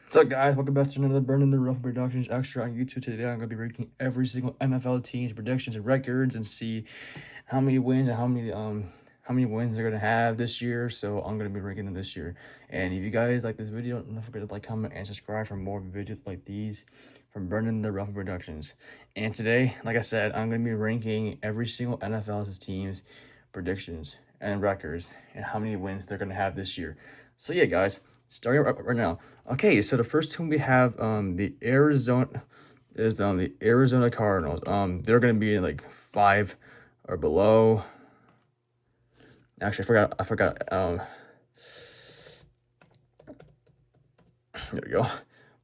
What's up, guys? Welcome back to another Burning the Rough Productions Extra on YouTube. Today, I'm going to be ranking every single NFL team's predictions and records and see how many wins and how many wins they're going to have this year. So I'm going to be ranking them this year. And if you guys like this video, don't forget to like, comment, and subscribe for more videos like these from Burning the Rough Productions. And today, like I said, I'm going to be ranking every single NFL's team's predictions and records and how many wins they're going to have this year. So yeah, guys, starting right now. Okay, so the first team we have the Arizona Cardinals. They're gonna be like 5 or below. Actually, I forgot. There we go.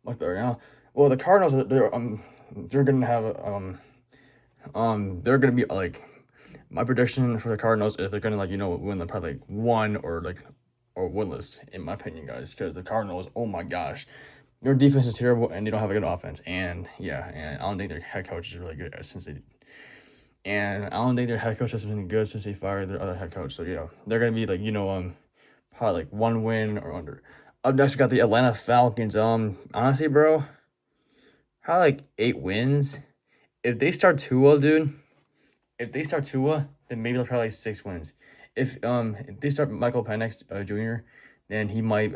Much better now. Well, the Cardinals, they're gonna have they're gonna be like, my prediction for the Cardinals is they're gonna win like probably like one or winless, in my opinion, guys, because the Cardinals, oh my gosh, their defense is terrible and they don't have a good offense. And yeah, and I don't think their head coach is really good and I don't think their head coach has been good since they fired their other head coach. So yeah, they're gonna be like, probably like one win or under. Up next we got the Atlanta Falcons. Honestly, bro, probably like 8 wins. If they start Tua, dude, then maybe they'll probably like 6 wins. If they start Michael Penix Jr., then he might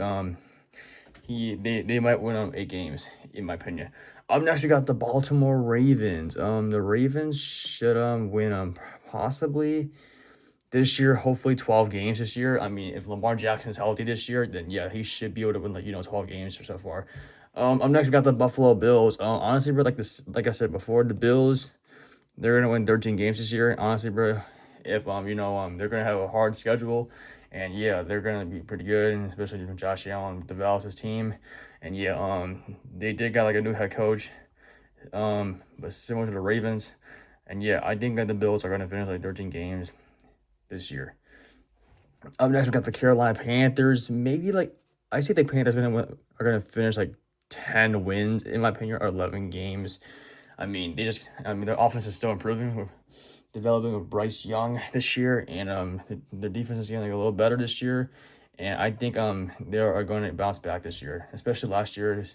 they might win 8 games, in my opinion. Up next we got the Baltimore Ravens. The Ravens should win possibly this year, hopefully 12 games this year. I mean, if Lamar Jackson's healthy this year, then yeah, he should be able to win 12 games or so far. Up next we got the Buffalo Bills. Honestly, bro, like I said before, the Bills, they're gonna win 13 games this year. Honestly, bro, if they're gonna have a hard schedule, and yeah, they're gonna be pretty good, and especially when Josh Allen develops his team, and yeah, they did got like a new head coach, but similar to the Ravens, and yeah, I think that the Bills are gonna finish like 13 games this year. Up next, we got the Carolina Panthers. Maybe like, I say the Panthers are gonna finish like 10 wins, in my opinion, or 11 games. I mean, their offense is still improving. We're developing with Bryce Young this year, and their defense is getting like a little better this year. And I think they are going to bounce back this year, especially last year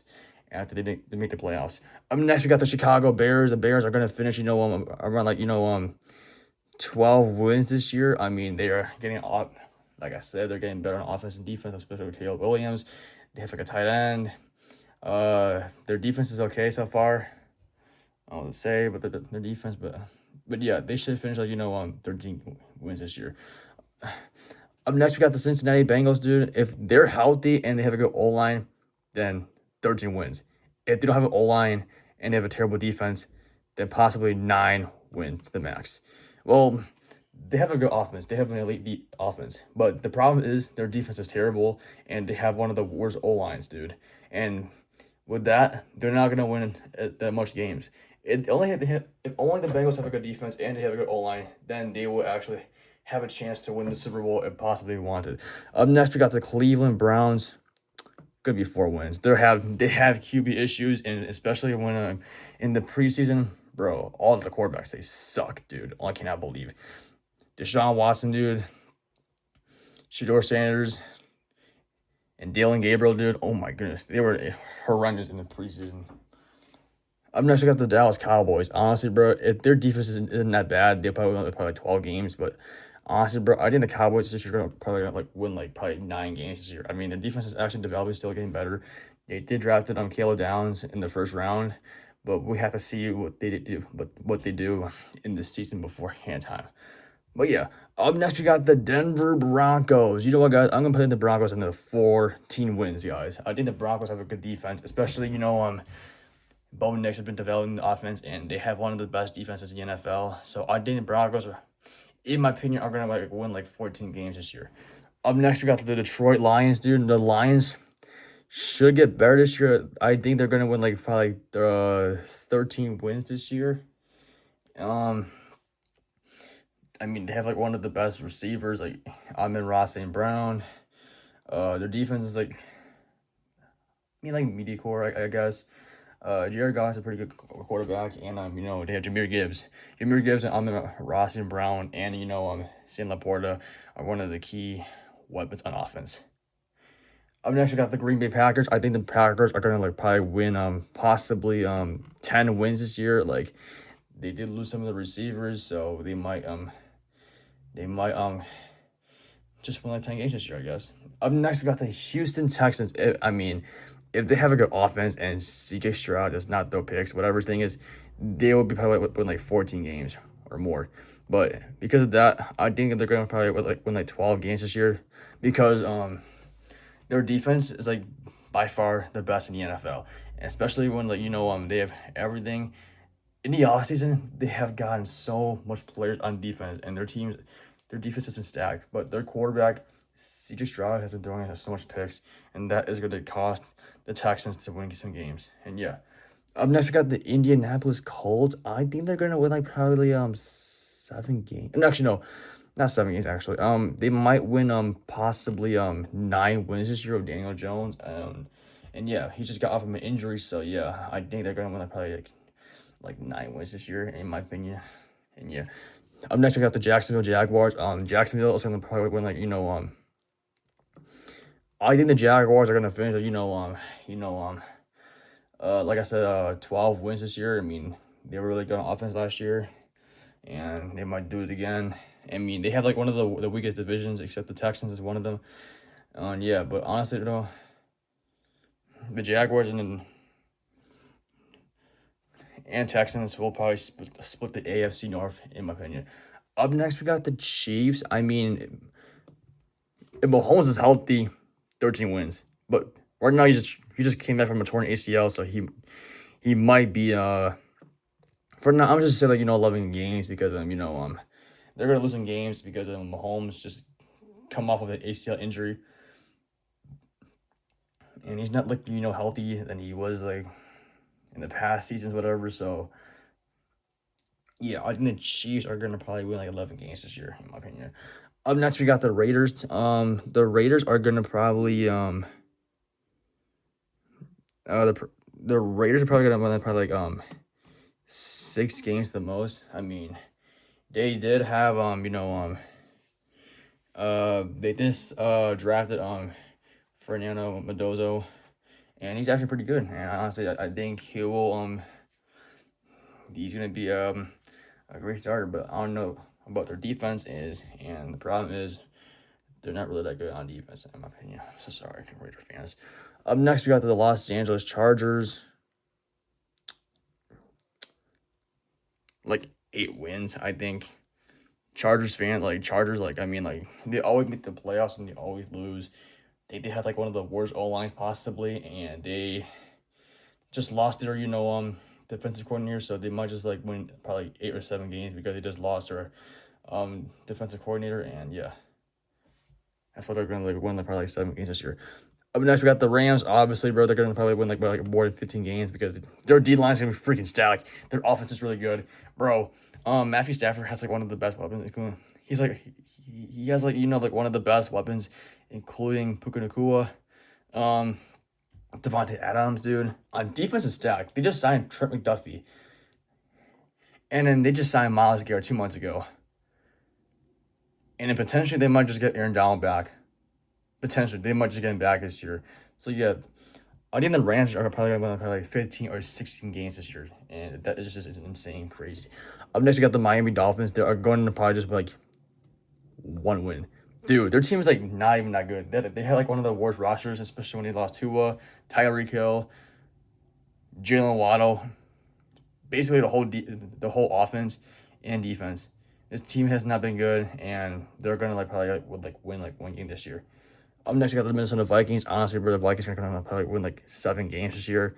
after they make the playoffs. Next we got the Chicago Bears. The Bears are going to finish, around like 12 wins this year. I mean, they are getting up. Like I said, they're getting better on offense and defense, especially with Caleb Williams. They have like a tight end. Their defense is okay so far, I would say, but their defense, but yeah, they should finish like 13 wins this year. Up next, we got the Cincinnati Bengals, dude. If they're healthy and they have a good O line, then 13 wins. If they don't have an O line and they have a terrible defense, then possibly 9 wins the max. Well, they have a good offense. They have an elite offense, but the problem is their defense is terrible, and they have one of the worst O lines, dude. And with that, they're not gonna win that much games. It only if only the Bengals have a good defense and they have a good O line, then they will actually have a chance to win the Super Bowl if possibly wanted. Up next, we got the Cleveland Browns. Could be 4 wins. They have QB issues, and especially when in the preseason, bro, all of the quarterbacks, they suck, dude. I cannot believe Deshaun Watson, dude, Shador Sanders, and Dalen Gabriel, dude. Oh my goodness, they were horrendous in the preseason. Up next, we got the Dallas Cowboys. Honestly, bro, if their defense isn't that bad, they'll probably like 12 games. But honestly, bro, I think the Cowboys this year are probably gonna like win like probably 9 games this year. I mean, their defense is actually developing, still getting better. They did drafted Caleb Downs in the first round, but we have to see what they do in this season beforehand time. But yeah, up next we got the Denver Broncos. You know what, guys? I'm gonna put in the Broncos in the 14 wins, guys. I think the Broncos have a good defense, especially Bo Nix has been developing the offense, and they have one of the best defenses in the NFL. So I think the Broncos are, in my opinion, are gonna like win like 14 games this year. Up next, we got the Detroit Lions, dude. The Lions should get better this year. I think they're gonna win like probably 13 wins this year. Um, I mean, they have like one of the best receivers, like Amon-Ra St. Brown. Their defense is like, like mediocre, I guess. Jared Goff is a pretty good quarterback, and they have Jahmyr Gibbs. Jahmyr Gibbs and Amon-Ra St. Brown, and Sam Laporta are one of the key weapons on offense. Up next, we got the Green Bay Packers. I think the Packers are gonna like probably win possibly 10 wins this year. Like they did lose some of the receivers, so they might just win like 10 games this year, I guess. Up next, we got the Houston Texans. I mean, if they have a good offense and CJ Stroud does not throw picks, whatever his thing is, they will be probably win like 14 games or more. But because of that, I think that they're gonna probably win like 12 games this year because their defense is like by far the best in the NFL, especially when like they have everything in the offseason. They have gotten so much players on defense, and their defense has been stacked. But their quarterback CJ Stroud has been throwing so much picks, and that is going to cost the Texans to win some games. And yeah, up next we got the Indianapolis Colts. I think they're gonna win like probably 7 games. No, actually, no, not 7 games actually. They might win possibly 9 wins this year with Daniel Jones. And yeah, he just got off of an injury, so yeah, I think they're gonna win like probably like 9 wins this year, in my opinion. And yeah, up next we got the Jacksonville Jaguars. Jacksonville is gonna probably win like I think the Jaguars are gonna finish like I said, 12 wins this year. I mean, they were really good on offense last year, and they might do it again. I mean, they have like one of the weakest divisions, except the Texans is one of them. Yeah, but honestly, the Jaguars and Texans will probably split the AFC North, in my opinion. Up next, we got the Chiefs. I mean, if Mahomes is healthy, 13 wins. But right now, he just came back from a torn ACL, so he might be for now. I'm just saying 11 games because they're gonna lose in games because Mahomes just come off of an ACL injury, and he's not looking healthy than he was like in the past seasons, whatever. So yeah, I think the Chiefs are gonna probably win like 11 games this year, in my opinion. Up next, we got the Raiders. The Raiders are gonna probably the Raiders are probably gonna win like probably like 6 games the most. I mean, they did have they just drafted Fernando Mendoza, and he's actually pretty good. And honestly, I think he's gonna be a great starter. But I don't know about their defense and the problem is they're not really that good on defense, in my opinion. So sorry, Raider fans. Up next, we got the Los Angeles Chargers. Like 8 wins, I think. Chargers I mean, like they always make the playoffs and they always lose. They had like one of the worst O lines possibly, and they just lost their defensive coordinator, so they might just like win probably 8 or 7 games because they just lost their defensive coordinator, and yeah, that's why they're gonna like win like probably like 7 games this year. Up next, we got the Rams. Obviously, bro, they're gonna probably win like by like more than 15 games because their D line's gonna be freaking stacked. Their offense is really good, bro. Matthew Stafford has like one of the best weapons. He's like he has like like one of the best weapons, including Puka Nacua, Devontae Adams, dude. On defense is stacked. They just signed Trent McDuffie, and then they just signed Myles Garrett 2 months ago, and then potentially they might just get Aaron Donald back. Potentially, they might just get him back this year. So yeah, I think the Rams are probably gonna win probably like 15 or 16 games this year, and that is just insane, crazy. Up next, we got the Miami Dolphins. They are going to probably just be like 1 win. Dude, their team is like not even that good. They had like one of the worst rosters, especially when they lost Tua, Tyreek Hill, Jalen Waddle, basically the whole offense and defense. This team has not been good, and they're gonna like probably win like 1 game this year. Up next, we got the Minnesota Vikings. Honestly, bro, the Vikings are gonna probably win like 7 games this year.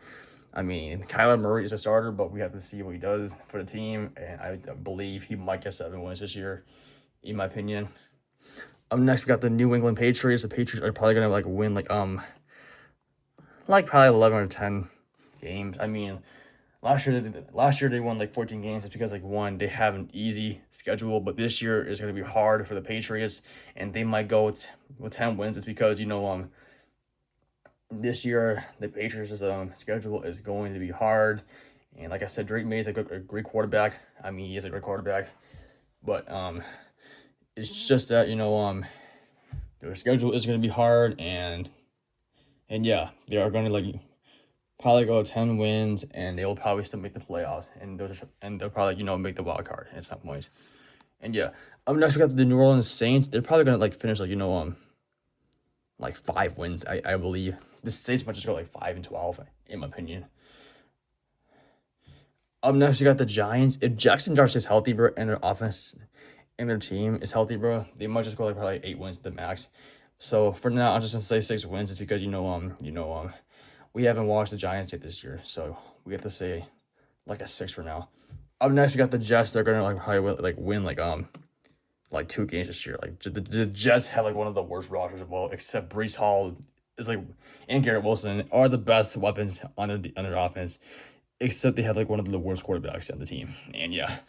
I mean, Kyler Murray is a starter, but we have to see what he does for the team, and I believe he might get 7 wins this year, in my opinion. Up next, we got the New England Patriots. The Patriots are probably gonna like win like probably 11 or 10 games. I mean, last year they won like 14 games. It's because like one, they have an easy schedule, but this year is gonna be hard for the Patriots, and they might go with 10 wins. It's because this year the Patriots' schedule is going to be hard, and like I said, Drake May is a great quarterback. I mean, he is a great quarterback, but it's just that their schedule is going to be hard, and And yeah, they are going to like probably go 10 wins, and they will probably still make the playoffs, and they'll probably make the wild card at some point. And yeah, next we got the New Orleans Saints. They're probably gonna like finish like 5 wins, I believe. The Saints might just go like 5-12, in my opinion. Up next, we got the Giants. If Jackson Dart is healthy, bro, and their offense and their team is healthy, bro, they might just go like probably 8 wins to the max. So for now, I'm just gonna say 6 wins, is because we haven't watched the Giants yet this year, so we have to say like a 6 for now. Up next, we got the Jets. They're gonna like probably win like 2 games this year. Like the Jets have like one of the worst rosters of all, except Brees Hall is like and Garrett Wilson are the best weapons on their offense, except they have like one of the worst quarterbacks on the team. And yeah,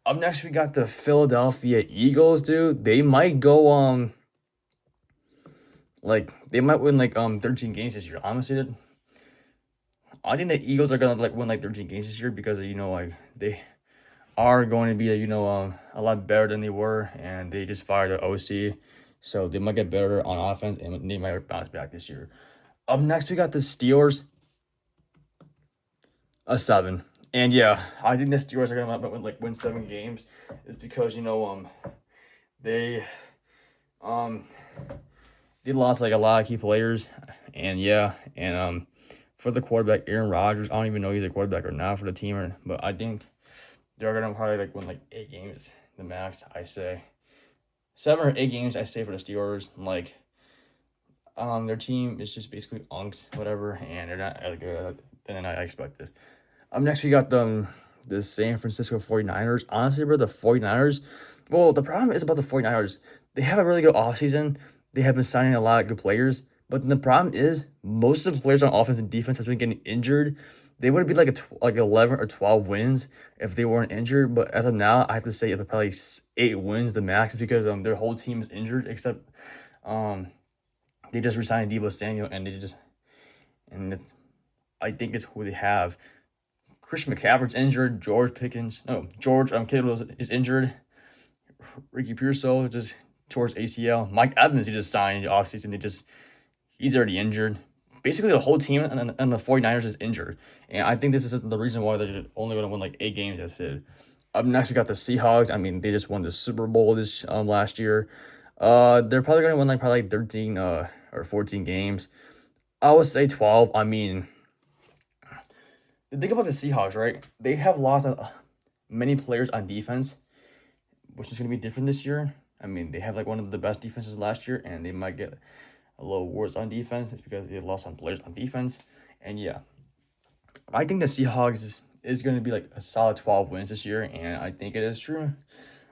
up next we got the Philadelphia Eagles, dude. They might go like they might win like 13 games this year. Honestly, dude, I think the Eagles are gonna like win like 13 games this year because like they are going to be a lot better than they were, and they just fired the OC, so they might get better on offense and they might bounce back this year. Up next, we got the Steelers, a 7, and yeah, I think the Steelers are gonna win 7 games, is because they um they lost like a lot of key players, and yeah, and for the quarterback Aaron Rodgers, I don't even know if he's a quarterback or not for the team, but I think they're gonna probably like win like 8 games the max. I say 7 or 8 games. I say for the Steelers. Like their team is just basically unks, whatever, and they're not as good than I expected. Next we got the San Francisco 49ers. Honestly, bro, the 49ers. Well, the problem is about the 49ers. They have a really good offseason. They have been signing a lot of good players. But the problem is most of the players on offense and defense has been getting injured. They would be like like 11 or 12 wins if they weren't injured. But as of now, I have to say it's probably 8 wins the max, is because their whole team is injured except um they just resigned Deebo Samuel, and I think it's who they have. Christian McCaffrey's injured. George Kittle is injured. Ricky Pearsall just towards ACL. Mike Evans, he just signed in the offseason. He's already injured. Basically, the whole team and the 49ers is injured. And I think this is the reason why they're only going to win like 8 games, as I said. Up next, we got the Seahawks. I mean, they just won the Super Bowl this last year. They're probably going to win like probably 13 or 14 games. I would say 12. I mean, think about the Seahawks, right? They have lost many players on defense, which is going to be different this year. I mean, they have like one of the best defenses last year, and they might get a little worse on defense. It's because they lost some players on defense. And yeah, I think the Seahawks is going to be like a solid 12 wins this year, and I think it is true.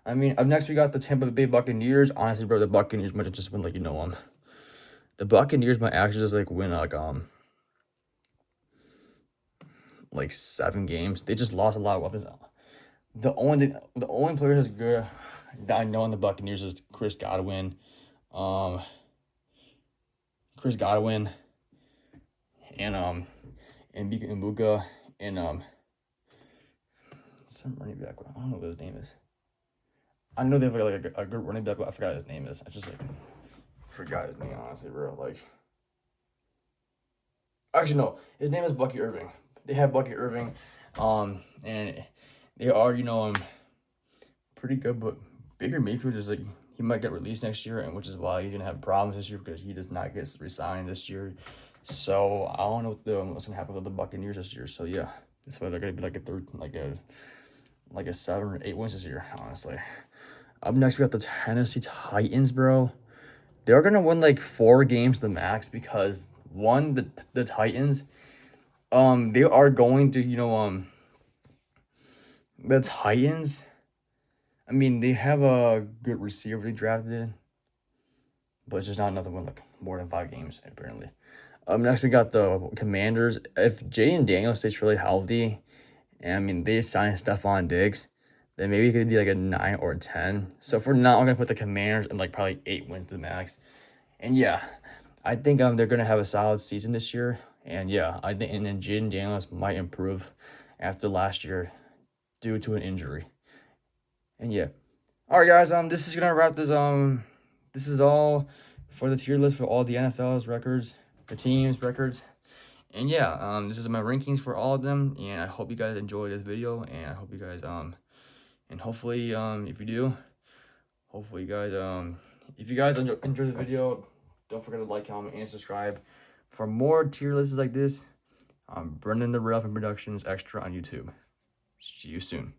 I mean, up next we got the Tampa Bay Buccaneers. Honestly, bro, the Buccaneers might just win the Buccaneers might actually just like win like 7 games. They just lost a lot of weapons. The only player that's good that I know in the Buccaneers is Chris Godwin, um, and Mbika Mbuka, and some running back. I don't know what his name is. I know they have like a good running back, but I forgot his name is. I just like forgot his name, honestly, bro. Like, actually no, his name is Bucky Irving. They have Bucky Irving, and they are pretty good, but Baker Mayfield is like he might get released next year, and which is why he's gonna have problems this year because he does not get resigned this year. So I don't know what's gonna happen with the Buccaneers this year. So yeah, that's why they're gonna be like a 7 or 8 wins this year, honestly. Up next, we got the Tennessee Titans, bro. They're gonna win like 4 games the max because one, the Titans, they are going to the Titans. I mean, they have a good receiver they drafted, but it's just not enough to win like more than 5 games apparently. Next we got the Commanders. If Jaden Daniels stays really healthy, and I mean they signed Stephon Diggs, then maybe it could be like a 9 or a 10. So for now, I'm gonna put the Commanders in like probably 8 wins to the max. And yeah, I think they're gonna have a solid season this year. And yeah, I think and then Jaden Daniels might improve after last year due to an injury. And yeah. All right, guys. This is gonna wrap this. This is all for the tier list for all the NFL's records. the teams, records. And yeah, this is my rankings for all of them, and I hope you guys enjoyed this video, and I hope you guys and hopefully if you do, hopefully you guys if you guys enjoy the video, don't forget to like, comment, and subscribe for more tier lists like this. Brendan the Real from Productions Extra on YouTube. See you soon.